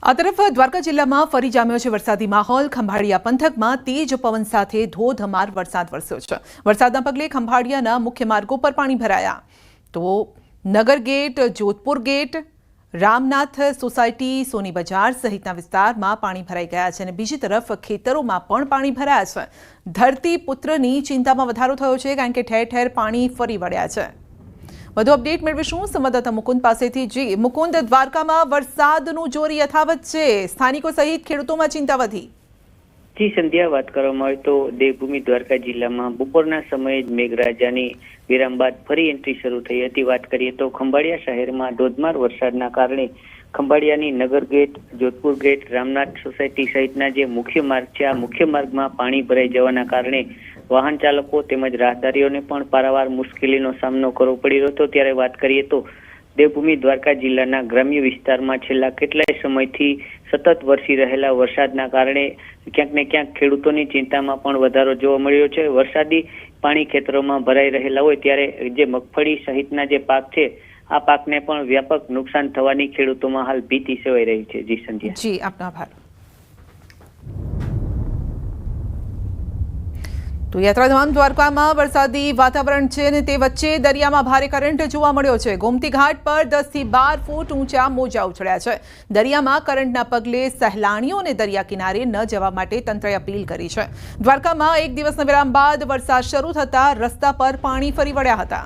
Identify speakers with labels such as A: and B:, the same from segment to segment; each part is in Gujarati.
A: આ તરફ દ્વારકા જિલ્લામાં ફરી જામ્યો છે વરસાદી માહોલ। ખંભાળિયા પંથકમાં તેજ પવન સાથે ધોધમાર વરસાદ વરસ્યો છે। વરસાદના પગલે ખંભાળિયાના મુખ્ય માર્ગો પર પાણી ભરાયા તો Nagar gate, Jodhpur gate, Ramnath society, Soni Bazaar સહિતના વિસ્તારમાં પાણી ભરાઈ ગયા છે અને બીજી તરફ ખેતરોમાં પણ પાણી ભરાયા છે। ધરતીપુત્રની ચિંતામાં વધારો થયો છે કારણ કે ઠેર ઠેર પાણી ફરી વળ્યા છે। વધુ અપડેટ મેળવીશું સંવાદદાતા મુકુંદ પાસેથી। જી મુકુંદ, દ્વારકામાં વરસાદનું જોર યથાવત છે, સ્થાનિકો સહિત ખેડૂતોમાં ચિંતા વધી।
B: જી સંધ્યા, વાત કરવામાં આવે તો દેવભૂમિ દ્વારકા જિલ્લામાં બપોરના સમયે જ મેઘરાજાની વિરામ બાદ ફરી એન્ટ્રી શરૂ થઈ હતી। વાત કરીએ તો ખંભાળિયા શહેરમાં ધોધમાર વરસાદના કારણે ખંભાળિયાની નગર gate, Jodhpur gate, Ramnath society સહિતના જે મુખ્ય માર્ગ છે આ મુખ્ય માર્ગમાં પાણી ભરાઈ જવાના કારણે વાહન ચાલકો તેમજ રાહદારીઓને પણ પારાવાર મુશ્કેલીનો સામનો કરવો પડી રહ્યો હતો। ત્યારે વાત કરીએ તો દેવભૂમિ દ્વારકા જિલ્લાના ગ્રામ્ય વિસ્તારમાં છેલ્લા કેટલાય સમયથી સતત વરસી રહેલા વરસાદના કારણે ક્યાંક ને ક્યાંક ખેડૂતોની ચિંતામાં પણ વધારો જોવા મળ્યો છે। વરસાદી પાણી ખેતરોમાં ભરાઈ રહેલા હોય ત્યારે જે મગફળી સહિતના જે પાક છે આ પાકને પણ વ્યાપક નુકસાન થવાની ખેડૂતોમાં હાલ ભીતિ સેવાઈ રહી છે। જી સંધ્યા।
A: જી, આપનો આભાર। તો યાત્રાધામ દ્વારકામાં વરસાદી વાતાવરણ છે અને તે વચ્ચે દરિયામાં ભારે કરંટ જોવા મળ્યો છે। ગોમતી ઘાટ પર 10 થી 12 ફૂટ ઊંચા મોજા ઉછળ્યા છે। દરિયામાં કરંટના પગલે સહેલાણીઓને દરિયા કિનારે ન જવા માટે તંત્રએ અપીલ કરી છે। દ્વારકામાં એક દિવસના વિરામ બાદ વરસાદ શરૂ થતા રસ્તા પર પાણી ફરી વળ્યા હતા।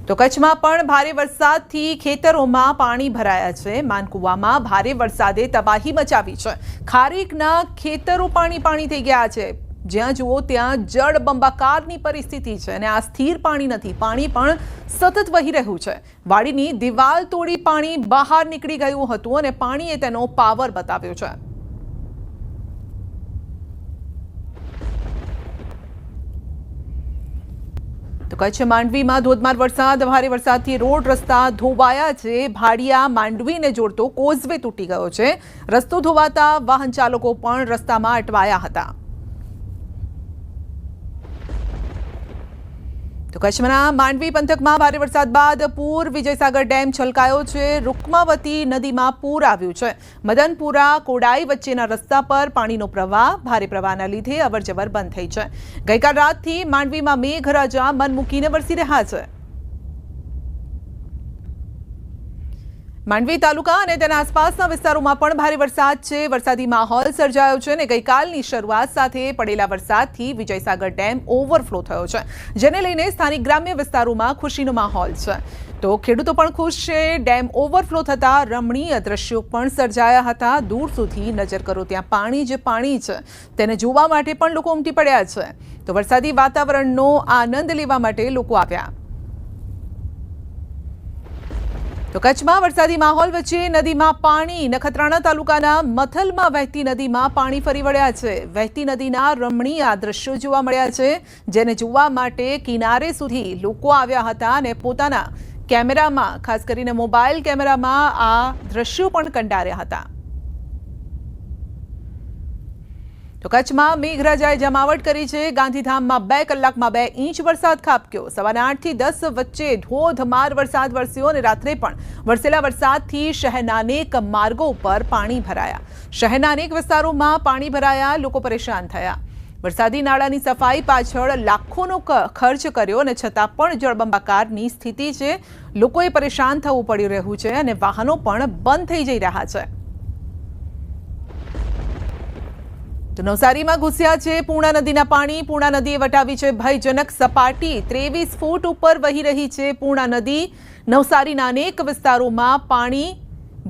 A: તો કચ્છમાં પણ ભારે વરસાદથી ખેતરોમાં પાણી ભરાયા છે। માનકુવામાં ભારે વરસાદે તબાહી મચાવી છે। ખારેકના ખેતરો પાણી થઈ ગયા છે। જ્યાં જુઓ ત્યાં જળબંબાકારની પરિસ્થિતિ છે અને આ સ્થિર પાણી નથી, પાણી પણ સતત વહી રહ્યું છે। વાડીની દિવાલ તોડી પાણી બહાર નીકળી ગયું હતું અને પાણીએ તેનો પાવર બતાવ્યો છે। તો કચ્છ માંડવીમાં ધોધમાર વરસાદ, ભારે વરસાદથી રોડ રસ્તા ધોવાયા છે। ભાડિયા માંડવીને જોડતો કોઝવે તૂટી ગયો છે। રસ્તો ધોવાતા વાહન ચાલકો પણ રસ્તામાં અટવાયા હતા। તો કચ્છના માંડવી પંથકમાં ભારે વરસાદ બાદ પૂર, વિજયસાગર ડેમ છલકાયો છે। રૂકમાવતી નદીમાં પૂર આવ્યું છે। મદનપુરા કોડાઈ વચ્ચેના રસ્તા પર પાણીનો પ્રવાહ, ભારે પ્રવાહના લીધે અવરજવર બંધ થઈ છે। ગઈકાલ રાતથી માંડવીમાં મેઘરાજા મન મૂકીને વરસી રહ્યા છે। માંડવી તાલુકા અને તેના આસપાસના વિસ્તારોમાં પણ ભારે વરસાદ છે। વરસાદી માહોલ સર્જાયો છે અને ગઈકાલની શરૂઆત સાથે પડેલા વરસાદથી વિજયસાગર ડેમ ઓવરફ્લો થયો છે, જેને લઈને સ્થાનિક ગ્રામ્ય વિસ્તારોમાં ખુશીનો માહોલ છે। તો ખેડૂતો પણ ખુશ છે। ડેમ ઓવરફ્લો થતા રમણીય દ્રશ્યો પણ સર્જાયા હતા। દૂર સુધી નજર કરો ત્યાં પાણી જ પાણી છે, તેને જોવા માટે પણ લોકો ઉમટી પડ્યા છે। તો વરસાદી વાતાવરણનો આનંદ લેવા માટે લોકો આવ્યા। તો કચ્છમાં વરસાદી માહોલ વચ્ચે નદીમાં પાણી, નખત્રાણા તાલુકાના મથલમાં વહેતી નદીમાં પાણી ફરી વળ્યા છે। વહેતી નદીના રમણીય દ્રશ્યો જોવા મળ્યા છે, જેને જોવા માટે કિનારે સુધી લોકો આવ્યા હતા અને પોતાના કેમેરામાં, ખાસ કરીને મોબાઈલ કેમેરામાં આ દ્રશ્યો પણ કંડાર્યા હતા। તો કચ્છમાં મેઘરાજાએ જમાવટ કરી છે। ગાંધીધામમાં 2 કલાકમાં 2 ઇંચ વરસાદ ખાબક્યો। સવારના 8 થી 10 વચ્ચે ધોધમાર વરસાદ વરસ્યો અને રાત્રે પણ વરસેલા વરસાદથી શહેરના અનેક માર્ગો પર પાણી ભરાયા। શહેરના અનેક વિસ્તારોમાં પાણી ભરાયા, લોકો પરેશાન થયા। વરસાદી નાળાની સફાઈ પાછળ લાખોનો ખર્ચ કર્યો અને છતાં પણ જળબંબાકારની સ્થિતિ છે। લોકોએ પરેશાન થવું પડી રહ્યું છે અને વાહનો પણ બંધ થઈ જઈ રહ્યા છે। તો નવસારીમાં ઘૂસ્યા છે પૂર્ણા નદીના પાણી। પૂર્ણા નદીએ વટાવી છે ભયજનક સપાટી। 23 ફૂટ ઉપર વહી રહી છે પૂર્ણા નદી। નવસારીના અનેક વિસ્તારોમાં પાણી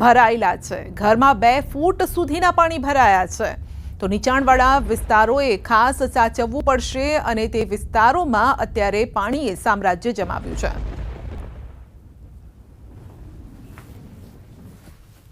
A: ભરાયેલા છે। ઘરમાં 2 ફૂટ સુધીના પાણી ભરાયા છે। તો નીચાણવાળા વિસ્તારોએ ખાસ સાચવવું પડશે અને તે વિસ્તારોમાં અત્યારે પાણીએ સામ્રાજ્ય જમાવ્યું છે।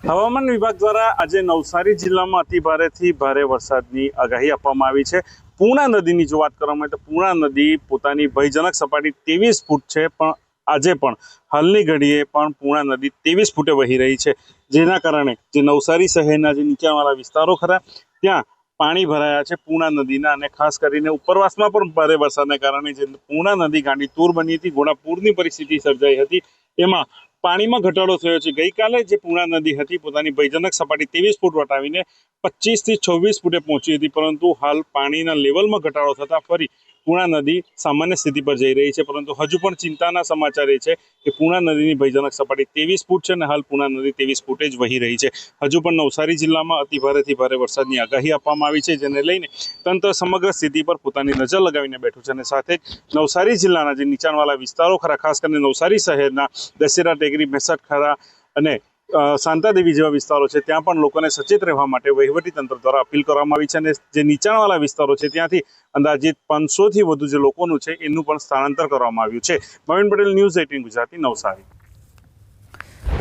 C: હવામાન વિભાગ દ્વારા આજે નવસારી જિલ્લામાં અતિ ભારેથી ભારે વરસાદની આગાહી આપવામાં આવી છે। પૂર્ણા નદીની જો વાત કરવામાં આવે તો પૂર્ણા નદી પોતાની ભયજનક સપાટી 23 ફૂટ છે, પણ આજે પણ હાલની ઘડીએ પણ પૂર્ણા નદી 23 ફૂટે વહી રહી છે, જેના કારણે જે નવસારી શહેરના જે નીચાણવાળા વિસ્તારો ખરા ત્યાં પાણી ભરાયા છે પૂર્ણા નદીના, અને ખાસ કરીને ઉપરવાસમાં પણ ભારે વરસાદને કારણે જે પૂર્ણા નદી ગાંડીતુર બની હતી, ઘોડાપૂરની પરિસ્થિતિ સર્જાઈ હતી, એમાં પાણીમાં ઘટાડો થયો છે. ગઈકાલે જે પૂર્ણા નદી હતી પોતાની ભયજનક સપાટી 23 ફૂટ વટાવીને 25 થી 26 ફૂટે પહોંચી હતી, પરંતુ હાલ પાણીના લેવલમાં ઘટાડો થતા ફરી પૂર્ણા નદી સામાન્ય સ્થિતિ પર જઈ રહી છે. પરંતુ હજુ પણ ચિંતાના સમાચાર એ છે કે પૂર્ણા નદીની ભયજનક સપાટી 23 ફૂટ છે અને હાલ પૂર્ણા નદી 23 ફૂટે જ વહી રહી છે. હજુ પણ નવસારી જિલ્લામાં અતિ ભારેથી ભારે વરસાદની આગાહી આપવામાં આવી છે, જેને લઈને તંત્ર સમગ્ર સ્થિતિ પર પોતાની નજર લગાવીને બેઠું છે. અને સાથે જ નવસારી જિલ્લાના જે નીચાણવાળા વિસ્તારો ખરા, ખાસ કરીને નવસારી શહેરના દશેરા ટેકરી, મેસટ ખરા અને શાંતાદેવી જેવા વિસ્તારો છે, ત્યાં પણ લોકોને સચેત રહેવા માટે વહીવટી તંત્ર દ્વારા અપીલ કરવામાં આવી છે. અને જે નીચાણવાળા વિસ્તારો છે ત્યાંથી અંદાજિત 500 થી વધુ જે લોકોનું છે એનું પણ સ્થળાંતર કરવામાં આવ્યું છે. ભાવિન પટેલ, ન્યૂઝ 18 ગુજરાતી, નવસારી.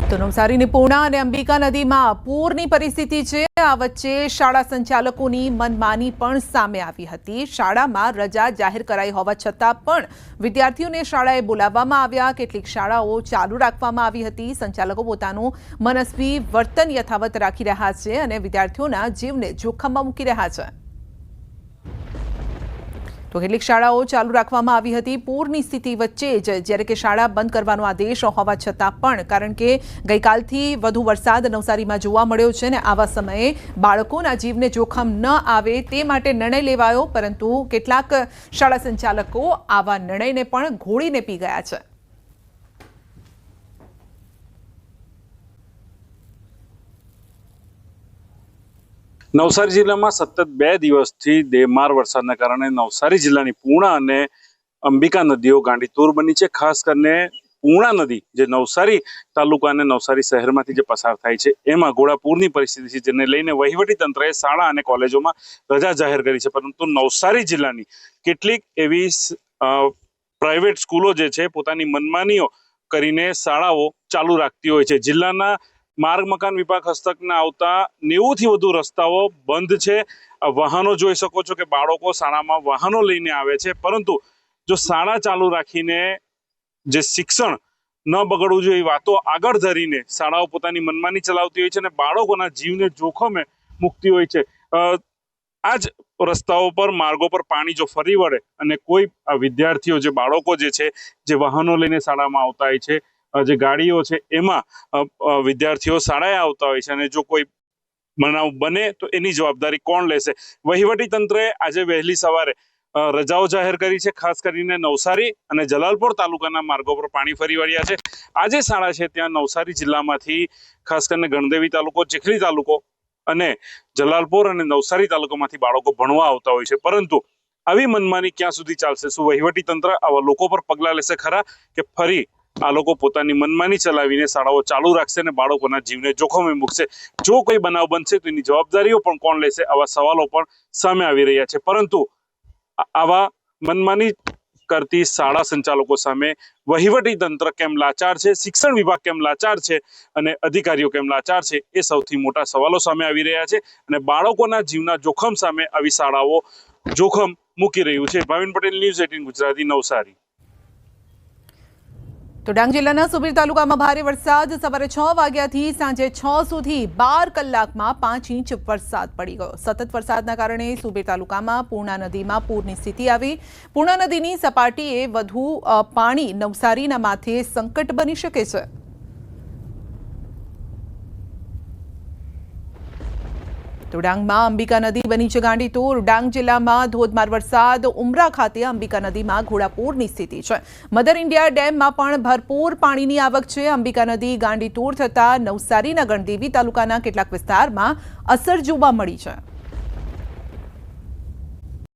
A: તો નવસારીની પૂર્ણા અને અંબિકા નદીમાં પૂરની પરિસ્થિતિ છે. આ વચ્ચે શાળા સંચાલકોની મનમાની પણ સામે આવી હતી. શાળામાં રજા જાહેર કરાઈ હોવા છતાં પણ વિદ્યાર્થીઓને શાળાએ બોલાવવામાં આવ્યા. કેટલીક શાળાઓ ચાલુ રાખવામાં આવી હતી. સંચાલકો પોતાનું મનસ્વી વર્તન યથાવત રાખી રહ્યા છે અને વિદ્યાર્થીઓના જીવને જોખમમાં મૂકી રહ્યા છે. તો કેટલીક શાળાઓ ચાલુ રાખવામાં આવી હતી પૂરની સ્થિતિ વચ્ચે જ, જ્યારે કે શાળા બંધ કરવાનો આદેશ હોવા છતાં પણ, કારણ કે ગઈકાલથી વધુ વરસાદ નવસારીમાં જોવા મળ્યો છે ને આવા સમયે બાળકોના જીવને જોખમ ન આવે તે માટે નિર્ણય લેવાયો, પરંતુ કેટલાક શાળા સંચાલકો આવા નિર્ણયને પણ ઘોળીને પી ગયા છે.
C: નવસારી જિલ્લામાં સતત 2 દિવસથી ધોધમાર વરસાદના કારણે નવસારી જિલ્લાની પૂર્ણા અને અંબિકા નદીઓ ગાંડીતુર બની છે. ખાસ કરીને પૂર્ણા નદી જે નવસારી તાલુકા અને નવસારી શહેરમાંથી જે પસાર થાય છે એમાં ઘોડાપૂરની પરિસ્થિતિ છે, જેને લઈને વહીવટી તંત્રએ શાળા અને કોલેજોમાં રજા જાહેર કરી છે. પરંતુ નવસારી જિલ્લાની કેટલીક એવી પ્રાઇવેટ સ્કૂલો જે છે પોતાની મનમાનીઓ કરીને શાળાઓ ચાલુ રાખતી હોય છે. જિલ્લાના માર્ગ મકાન વિભાગ હસ્તકના આવતા 90 થી વધુ રસ્તાઓ બંધ છે. વાહનો જોઈ શકો છો કે બાળકો શાળામાં વાહનો લઈને આવે છે, પરંતુ જો શાળા ચાલુ રાખીને જે શિક્ષણ ન બગડવું જોઈએ એ વાતો આગળ ધરીને શાળાઓ પોતાની મનમાની ચલાવતી હોય છે અને બાળકોના જીવને જોખમે મૂકતી હોય છે. આ જ રસ્તાઓ પર, માર્ગો પર પાણી જો ફરી વળે અને કોઈ વિદ્યાર્થીઓ, જે બાળકો જે છે, જે વાહનો લઈને શાળામાં આવતા હોય છે, જે ગાડીઓ છે એમાં વિદ્યાર્થીઓ શાળાએ આવતા હોય છે અને જો કોઈ બનાવ બને તો એની જવાબદારી કોણ લેશે? વહીવટી તંત્રએ આજે વહેલી સવારે રજાઓ જાહેર કરી છે. ખાસ કરીને નવસારી અને જલાલપોર તાલુકાના માર્ગો પર પાણી ફરી વળ્યા છે. આજે શાળા છે ત્યાં નવસારી જિલ્લામાંથી ખાસ કરીને ગણદેવી તાલુકો, ચીખલી તાલુકો અને જલાલપોર અને નવસારી તાલુકામાંથી બાળકો ભણવા આવતા હોય છે. પરંતુ આવી મનમાની ક્યાં સુધી ચાલશે? શું વહીવટી તંત્ર આવા લોકો પર પગલાં લેશે ખરા કે ફરી આ લોકો પોતાની મનમાની ચલાવીને શાળાઓ ચાલુ રાખશે અને બાળકોના જીવને જોખમે મૂકશે? જો કોઈ બનાવ બનશે તો એની જવાબદારીઓ પણ કોણ લેશે? આવા સવાલો પણ સામે આવી રહ્યા છે. પરંતુ આવા મનમાની કરતી શાળા સંચાલકો સામે વહીવટી તંત્ર કેમ લાચાર છે, શિક્ષણ વિભાગ કેમ લાચાર છે અને અધિકારીઓ કેમ લાચાર છે, એ સૌથી મોટા સવાલો સામે આવી રહ્યા છે. અને બાળકોના જીવના જોખમ સામે આવી શાળાઓ જોખમ મૂકી રહ્યું છે. ભાવિન પટેલ, ન્યૂઝ 18 ગુજરાતી, નવસારી.
A: તો ડાંગ જિલ્લાના સુબીર તાલુકામાં ભારે વરસાદ. સવારે 6 વાગ્યાથી સાંજે 6 સુધી 12 કલાકમાં 5 ઇંચ વરસાદ પડી ગયો. સતત વરસાદના કારણે સુબીર તાલુકામાં પૂર્ણા નદીમાં પૂરની સ્થિતિ આવી. પૂર્ણા નદીની સપાટીએ વધુ પાણી નવસારીના માથે સંકટ બની શકે છે. તો ડાંગમાં અંબિકા નદી બની છે ગાંડીતુર. ડાંગ જિલ્લામાં ધોધમાર વરસાદ. ઉમરા ખાતે અંબિકા નદીમાં ઘોડાપૂરની સ્થિતિ છે. મધર ઇન્ડિયા ડેમમાં પણ ભરપૂર પાણીની આવક છે. અંબિકા નદી ગાંડીતુર થતા નવસારીના ગણદેવી તાલુકાના કેટલાક વિસ્તારમાં અસર જોવા મળી છે.